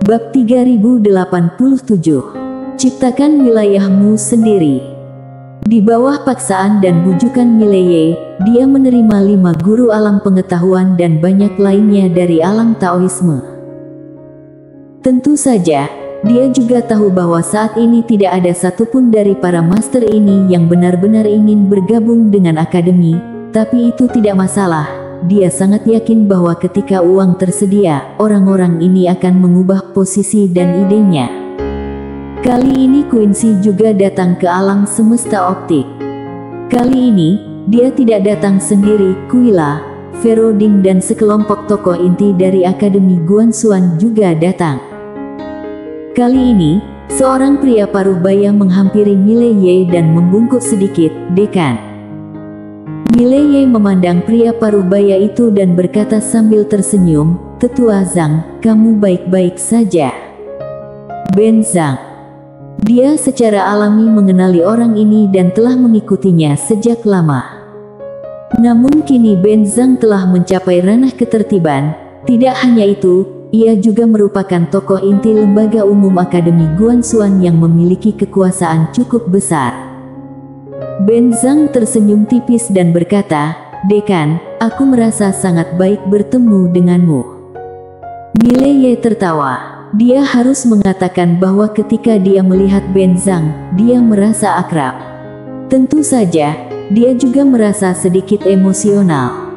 Bab 3087. Ciptakan wilayahmu sendiri. Di bawah paksaan dan bujukan Mileye, dia menerima 5 guru alam pengetahuan dan banyak lainnya dari alam Taoisme. Tentu saja, dia juga tahu bahwa saat ini tidak ada satupun dari para master ini yang benar-benar ingin bergabung dengan akademi, tapi itu tidak masalah. Dia sangat yakin bahwa ketika uang tersedia, orang-orang ini akan mengubah posisi dan idenya. Kali ini Quincy juga datang ke alam semesta optik. Kali ini, dia tidak datang sendiri. Quilla, Feroding dan sekelompok tokoh inti dari Akademi Guanxuan juga datang. Kali ini, seorang pria paruh baya menghampiri Mileye dan membungkuk sedikit. "Dekan." Mileye memandang pria paruh baya itu dan berkata sambil tersenyum, "Tetua Zhang, kamu baik-baik saja?" Ben Zhang. Dia secara alami mengenali orang ini dan telah mengikutinya sejak lama. Namun kini Ben Zhang telah mencapai ranah ketertiban. Tidak hanya itu, ia juga merupakan tokoh inti lembaga umum Akademi Guanxuan yang memiliki kekuasaan cukup besar. Ben Zhang tersenyum tipis dan berkata, "Dekan, aku merasa sangat baik bertemu denganmu." Mileye tertawa. Dia harus mengatakan bahwa ketika dia melihat Ben Zhang, dia merasa akrab. Tentu saja, dia juga merasa sedikit emosional.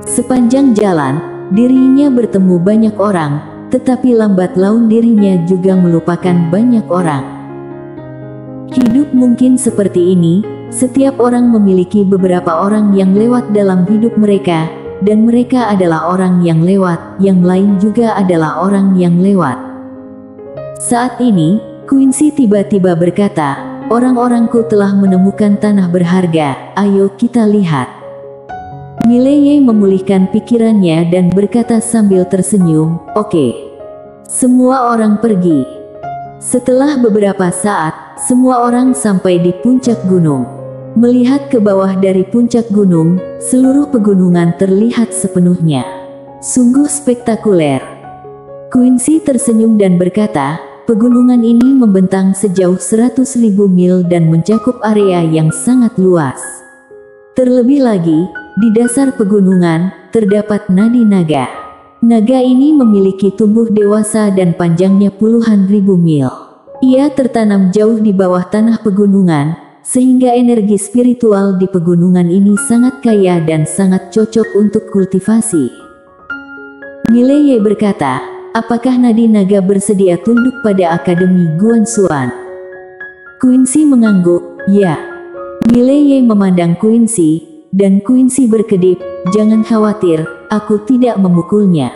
Sepanjang jalan, dirinya bertemu banyak orang, tetapi lambat laun dirinya juga melupakan banyak orang. Hidup mungkin seperti ini. Setiap orang memiliki beberapa orang yang lewat dalam hidup mereka, dan mereka adalah orang yang lewat, yang lain juga adalah orang yang lewat. Saat ini, Quincy tiba-tiba berkata, "Orang-orangku telah menemukan tanah berharga, ayo kita lihat." Mileye memulihkan pikirannya dan berkata sambil tersenyum, "Oke." Semua orang pergi. Setelah beberapa saat, semua orang sampai di puncak gunung. Melihat ke bawah dari puncak gunung, seluruh pegunungan terlihat sepenuhnya. Sungguh spektakuler. Quincy tersenyum dan berkata, "Pegunungan ini membentang sejauh 100.000 mil dan mencakup area yang sangat luas. Terlebih lagi, di dasar pegunungan, terdapat nadi naga. Naga ini memiliki tubuh dewasa dan panjangnya puluhan ribu mil. Ia tertanam jauh di bawah tanah pegunungan, sehingga energi spiritual di pegunungan ini sangat kaya dan sangat cocok untuk kultivasi." Mileye berkata, "Apakah nadi naga bersedia tunduk pada Akademi Guanxuan?" Quincy mengangguk, "Ya." Mileye memandang Quincy, dan Quincy berkedip, "Jangan khawatir, aku tidak memukulnya.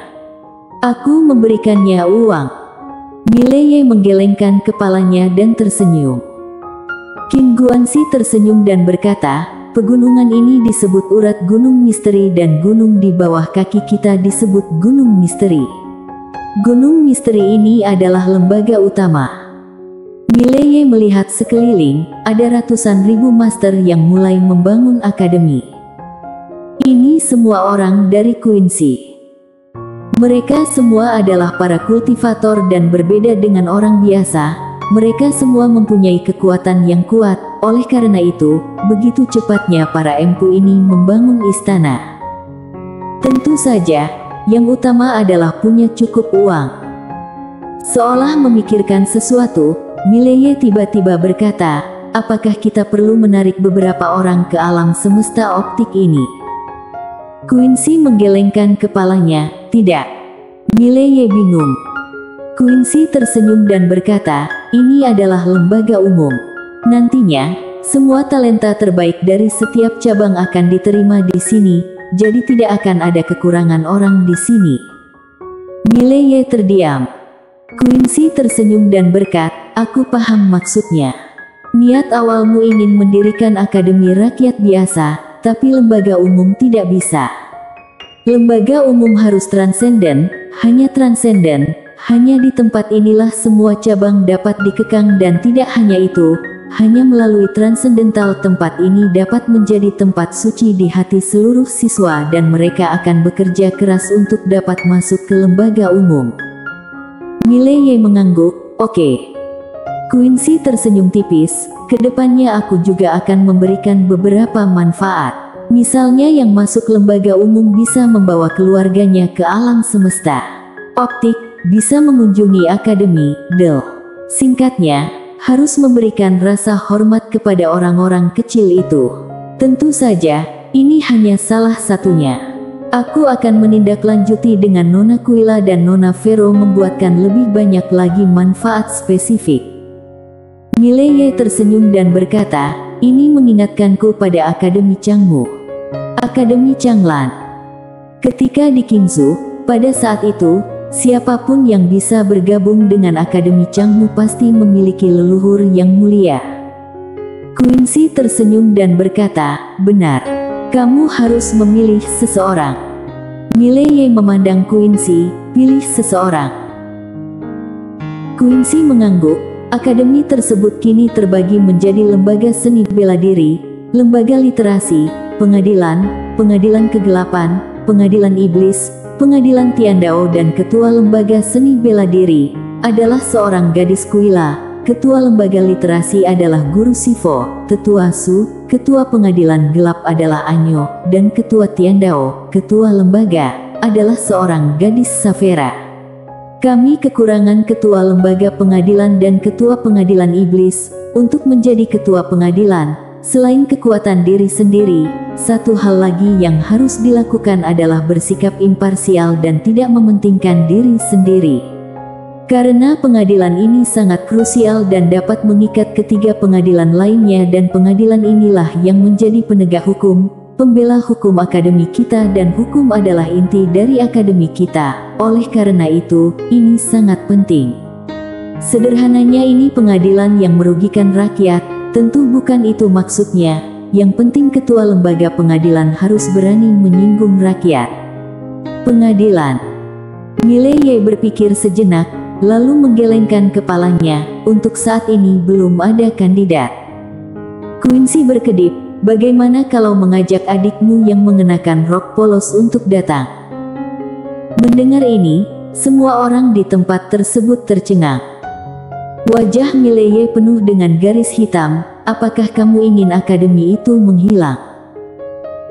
Aku memberikannya uang." Mileye menggelengkan kepalanya dan tersenyum. Qin Guanxi tersenyum dan berkata, "Pegunungan ini disebut urat gunung misteri dan gunung di bawah kaki kita disebut gunung misteri. Gunung misteri ini adalah lembaga utama." Mileye melihat sekeliling, ada ratusan ribu master yang mulai membangun akademi. Ini semua orang dari Quincy. Mereka semua adalah para kultivator dan berbeda dengan orang biasa. Mereka semua mempunyai kekuatan yang kuat, oleh karena itu, begitu cepatnya para empu ini membangun istana. Tentu saja, yang utama adalah punya cukup uang. Seolah memikirkan sesuatu, Mileye tiba-tiba berkata, "Apakah kita perlu menarik beberapa orang ke alam semesta optik ini?" Quincy menggelengkan kepalanya, "Tidak." Mileye bingung. Quincy tersenyum dan berkata, "Ini adalah lembaga umum. Nantinya, semua talenta terbaik dari setiap cabang akan diterima di sini, jadi tidak akan ada kekurangan orang di sini." Mileye terdiam. Quincy tersenyum dan berkata, "Aku paham maksudnya. Niat awalmu ingin mendirikan akademi rakyat biasa, tapi lembaga umum tidak bisa. Lembaga umum harus transenden, hanya transenden. Hanya di tempat inilah semua cabang dapat dikekang dan tidak hanya itu, hanya melalui transendental tempat ini dapat menjadi tempat suci di hati seluruh siswa dan mereka akan bekerja keras untuk dapat masuk ke lembaga umum." Mileye mengangguk, oke. Quincy tersenyum tipis, kedepannya aku juga akan memberikan beberapa manfaat. Misalnya yang masuk lembaga umum bisa membawa keluarganya ke alam semesta. Optik, bisa mengunjungi akademi, Del. Singkatnya, harus memberikan rasa hormat kepada orang-orang kecil itu. Tentu saja, ini hanya salah satunya. Aku akan menindaklanjuti dengan Nona Kuila dan Nona Vero membuatkan lebih banyak lagi manfaat spesifik. Mileye tersenyum dan berkata, ini mengingatkanku pada Akademi Changmu. Akademi Changlan. Ketika di Qingzhou, pada saat itu, siapapun yang bisa bergabung dengan Akademi Changmu pasti memiliki leluhur yang mulia. Quincy tersenyum dan berkata, benar. Kamu harus memilih seseorang. Mileye memandang Quincy, pilih seseorang. Quincy mengangguk, akademi tersebut kini terbagi menjadi lembaga seni bela diri, lembaga literasi, pengadilan, pengadilan kegelapan, pengadilan iblis, pengadilan Tiandao dan ketua lembaga seni bela diri, adalah seorang gadis Kuila. Ketua lembaga literasi adalah Guru Sivo, Tetua Su, ketua pengadilan gelap adalah Anyo, dan ketua Tiandao, ketua lembaga, adalah seorang gadis Savera. Kami kekurangan ketua lembaga pengadilan dan ketua pengadilan iblis. Untuk menjadi ketua pengadilan, selain kekuatan diri sendiri, satu hal lagi yang harus dilakukan adalah bersikap imparsial dan tidak mementingkan diri sendiri. Karena pengadilan ini sangat krusial dan dapat mengikat ketiga pengadilan lainnya dan pengadilan inilah yang menjadi penegak hukum, pembela hukum akademi kita dan hukum adalah inti dari akademi kita. Oleh karena itu, ini sangat penting. Sederhananya ini pengadilan yang merugikan rakyat, tentu bukan itu maksudnya. Yang penting ketua lembaga pengadilan harus berani menyinggung rakyat. Pengadilan. Mileye berpikir sejenak, lalu menggelengkan kepalanya. Untuk saat ini belum ada kandidat. Quincy berkedip, bagaimana kalau mengajak adikmu yang mengenakan rok polos untuk datang? Mendengar ini, semua orang di tempat tersebut tercengang. Wajah Mileye penuh dengan garis hitam. Apakah kamu ingin akademi itu menghilang?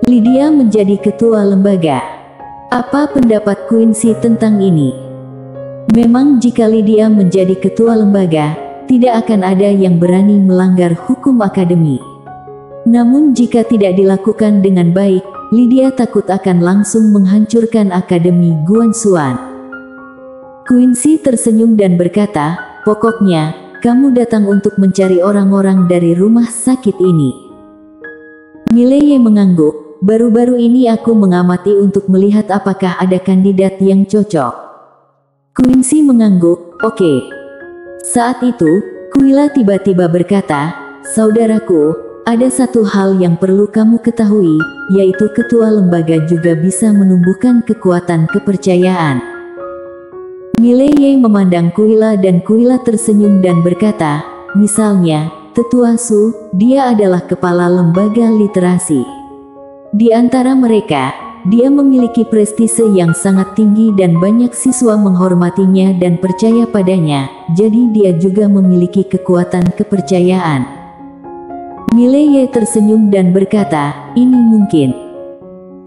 Lydia menjadi ketua lembaga. Apa pendapat Quincy tentang ini? Memang jika Lydia menjadi ketua lembaga, tidak akan ada yang berani melanggar hukum akademi. Namun jika tidak dilakukan dengan baik, Lydia takut akan langsung menghancurkan akademi Guanxuan. Quincy tersenyum dan berkata, pokoknya, kamu datang untuk mencari orang-orang dari rumah sakit ini. Mileye mengangguk, baru-baru ini aku mengamati untuk melihat apakah ada kandidat yang cocok. Quincy mengangguk, oke. Saat itu, Kuila tiba-tiba berkata, saudaraku, ada satu hal yang perlu kamu ketahui, yaitu ketua lembaga juga bisa menumbuhkan kekuatan kepercayaan. Mileye memandang Kuila dan Kuila tersenyum dan berkata, misalnya, Tetua Su, dia adalah kepala lembaga literasi. Di antara mereka, dia memiliki prestise yang sangat tinggi dan banyak siswa menghormatinya dan percaya padanya, jadi dia juga memiliki kekuatan kepercayaan. Mileye tersenyum dan berkata, ini mungkin.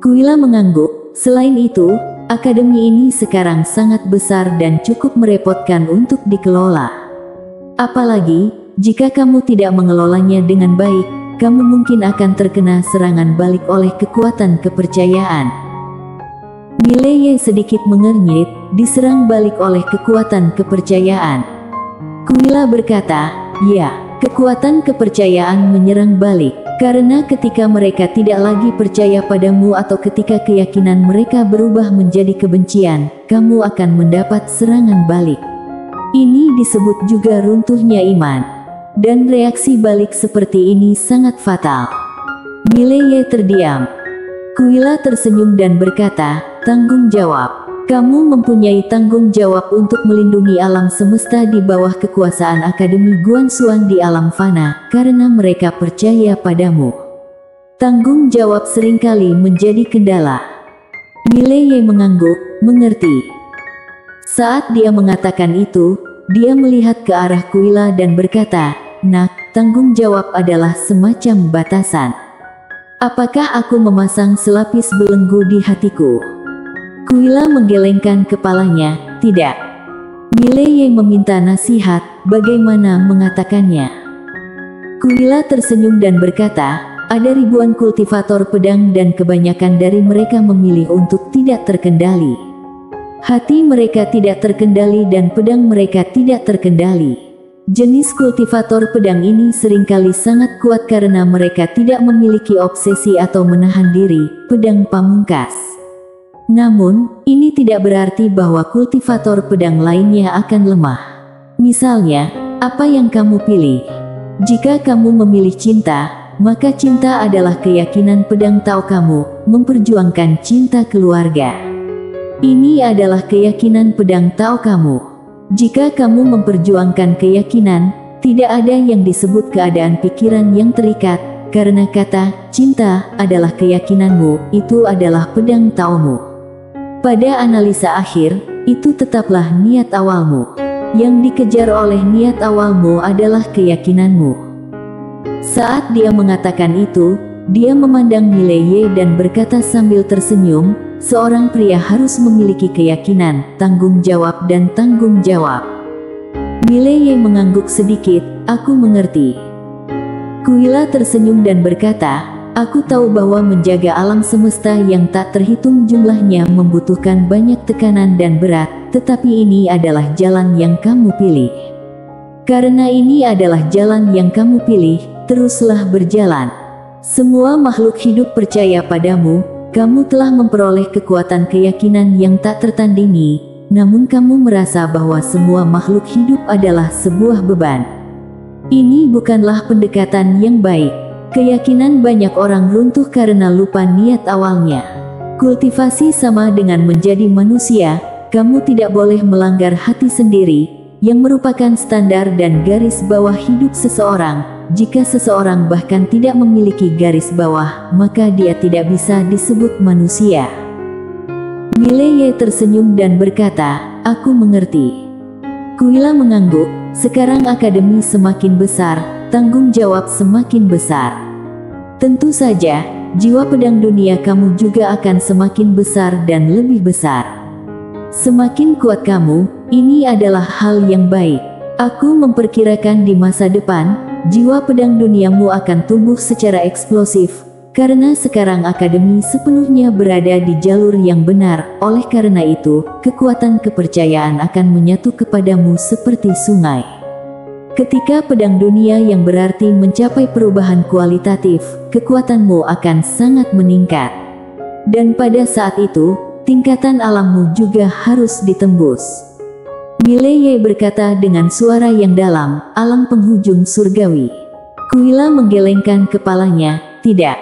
Kuila mengangguk, selain itu, akademi ini sekarang sangat besar dan cukup merepotkan untuk dikelola. Apalagi, jika kamu tidak mengelolanya dengan baik, kamu mungkin akan terkena serangan balik oleh kekuatan kepercayaan. Mileye sedikit mengernyit, diserang balik oleh kekuatan kepercayaan. Kuila berkata, ya, kekuatan kepercayaan menyerang balik. Karena ketika mereka tidak lagi percaya padamu atau ketika keyakinan mereka berubah menjadi kebencian, kamu akan mendapat serangan balik. Ini disebut juga runtuhnya iman. Dan reaksi balik seperti ini sangat fatal. Mileye terdiam. Kuila tersenyum dan berkata, tanggung jawab. Kamu mempunyai tanggung jawab untuk melindungi alam semesta di bawah kekuasaan Akademi Guanxuan di alam fana, karena mereka percaya padamu. Tanggung jawab seringkali menjadi kendala. Mileye mengangguk, mengerti. Saat dia mengatakan itu, dia melihat ke arah Kuila dan berkata, "Nak, tanggung jawab adalah semacam batasan. Apakah aku memasang selapis belenggu di hatiku?" Kuila menggelengkan kepalanya, "Tidak." Mileye meminta nasihat, bagaimana mengatakannya. Kuila tersenyum dan berkata, "Ada ribuan kultivator pedang dan kebanyakan dari mereka memilih untuk tidak terkendali. Hati mereka tidak terkendali dan pedang mereka tidak terkendali. Jenis kultivator pedang ini seringkali sangat kuat karena mereka tidak memiliki obsesi atau menahan diri, pedang pamungkas. Namun, ini tidak berarti bahwa kultivator pedang lainnya akan lemah. Misalnya, apa yang kamu pilih? Jika kamu memilih cinta, maka cinta adalah keyakinan pedang Tao kamu, memperjuangkan cinta keluarga. Ini adalah keyakinan pedang Tao kamu. Jika kamu memperjuangkan keyakinan, tidak ada yang disebut keadaan pikiran yang terikat, karena kata cinta adalah keyakinanmu, itu adalah pedang Taomu. Pada analisa akhir, itu tetaplah niat awalmu. Yang dikejar oleh niat awalmu adalah keyakinanmu." Saat dia mengatakan itu, dia memandang Mileye dan berkata sambil tersenyum, "Seorang pria harus memiliki keyakinan, tanggung jawab dan tanggung jawab." Mileye mengangguk sedikit, "Aku mengerti." Kuila tersenyum dan berkata, "Aku tahu bahwa menjaga alam semesta yang tak terhitung jumlahnya membutuhkan banyak tekanan dan berat, tetapi ini adalah jalan yang kamu pilih. Karena ini adalah jalan yang kamu pilih, teruslah berjalan. Semua makhluk hidup percaya padamu, kamu telah memperoleh kekuatan keyakinan yang tak tertandingi, namun kamu merasa bahwa semua makhluk hidup adalah sebuah beban. Ini bukanlah pendekatan yang baik. Keyakinan banyak orang runtuh karena lupa niat awalnya. Kultivasi sama dengan menjadi manusia, kamu tidak boleh melanggar hati sendiri, yang merupakan standar dan garis bawah hidup seseorang. Jika seseorang bahkan tidak memiliki garis bawah, maka dia tidak bisa disebut manusia." Mileye tersenyum dan berkata, "Aku mengerti." Kuila mengangguk, "Sekarang akademi semakin besar, tanggung jawab semakin besar. Tentu saja, jiwa pedang dunia kamu juga akan semakin besar dan lebih besar. Semakin kuat kamu, ini adalah hal yang baik. Aku memperkirakan di masa depan, jiwa pedang duniamu akan tumbuh secara eksplosif, karena sekarang akademi sepenuhnya berada di jalur yang benar. Oleh karena itu, kekuatan kepercayaan akan menyatu kepadamu seperti sungai. Ketika pedang dunia yang berarti mencapai perubahan kualitatif, kekuatanmu akan sangat meningkat. Dan pada saat itu, tingkatan alammu juga harus ditembus." Mileye berkata dengan suara yang dalam, "Alam penghujung surgawi." Kuila menggelengkan kepalanya, "Tidak."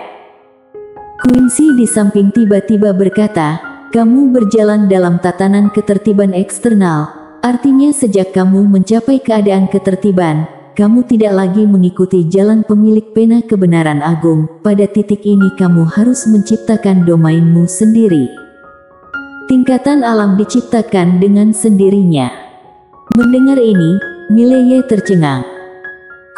Quincy di samping tiba-tiba berkata, "Kamu berjalan dalam tatanan ketertiban eksternal. Artinya sejak kamu mencapai keadaan ketertiban, kamu tidak lagi mengikuti jalan pemilik pena kebenaran agung. Pada titik ini kamu harus menciptakan domainmu sendiri. Tingkatan alam diciptakan dengan sendirinya." Mendengar ini, Mileye tercengang.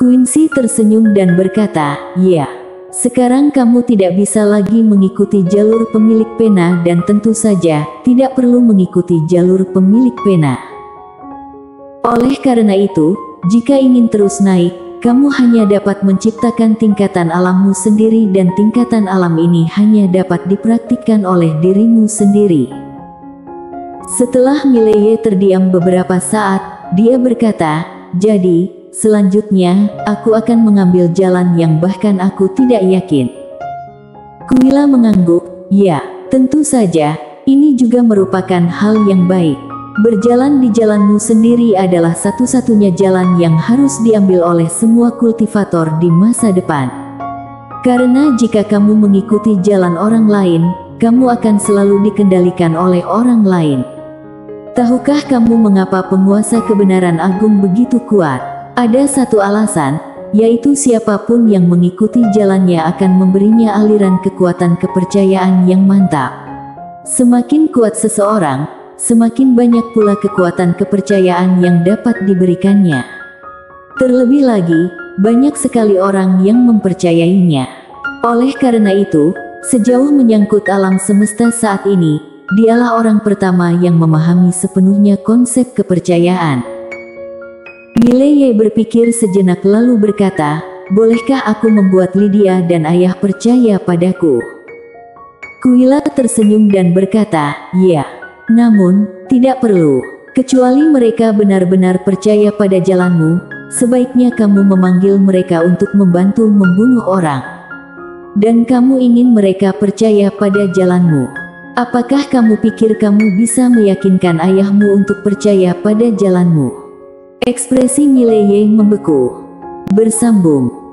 Quincy tersenyum dan berkata, "Ya, sekarang kamu tidak bisa lagi mengikuti jalur pemilik pena dan tentu saja tidak perlu mengikuti jalur pemilik pena. Oleh karena itu, jika ingin terus naik, kamu hanya dapat menciptakan tingkatan alammu sendiri dan tingkatan alam ini hanya dapat dipraktikkan oleh dirimu sendiri." Setelah Mileye terdiam beberapa saat, dia berkata, "Jadi, selanjutnya, aku akan mengambil jalan yang bahkan aku tidak yakin." Kuila mengangguk, "Ya, tentu saja, ini juga merupakan hal yang baik. Berjalan di jalanmu sendiri adalah satu-satunya jalan yang harus diambil oleh semua kultivator di masa depan. Karena jika kamu mengikuti jalan orang lain, kamu akan selalu dikendalikan oleh orang lain. Tahukah kamu mengapa penguasa kebenaran agung begitu kuat? Ada satu alasan, yaitu siapapun yang mengikuti jalannya akan memberinya aliran kekuatan kepercayaan yang mantap. Semakin kuat seseorang, semakin banyak pula kekuatan kepercayaan yang dapat diberikannya. Terlebih lagi, banyak sekali orang yang mempercayainya. Oleh karena itu, sejauh menyangkut alam semesta saat ini, dialah orang pertama yang memahami sepenuhnya konsep kepercayaan. Mileye berpikir sejenak lalu berkata, "Bolehkah aku membuat Lydia dan ayah percaya padaku?" Aquila tersenyum dan berkata, "Ya, namun, tidak perlu. Kecuali mereka benar-benar percaya pada jalanmu, sebaiknya kamu memanggil mereka untuk membantu membunuh orang. Dan kamu ingin mereka percaya pada jalanmu. Apakah kamu pikir kamu bisa meyakinkan ayahmu untuk percaya pada jalanmu?" Ekspresi Mileye membeku. Bersambung.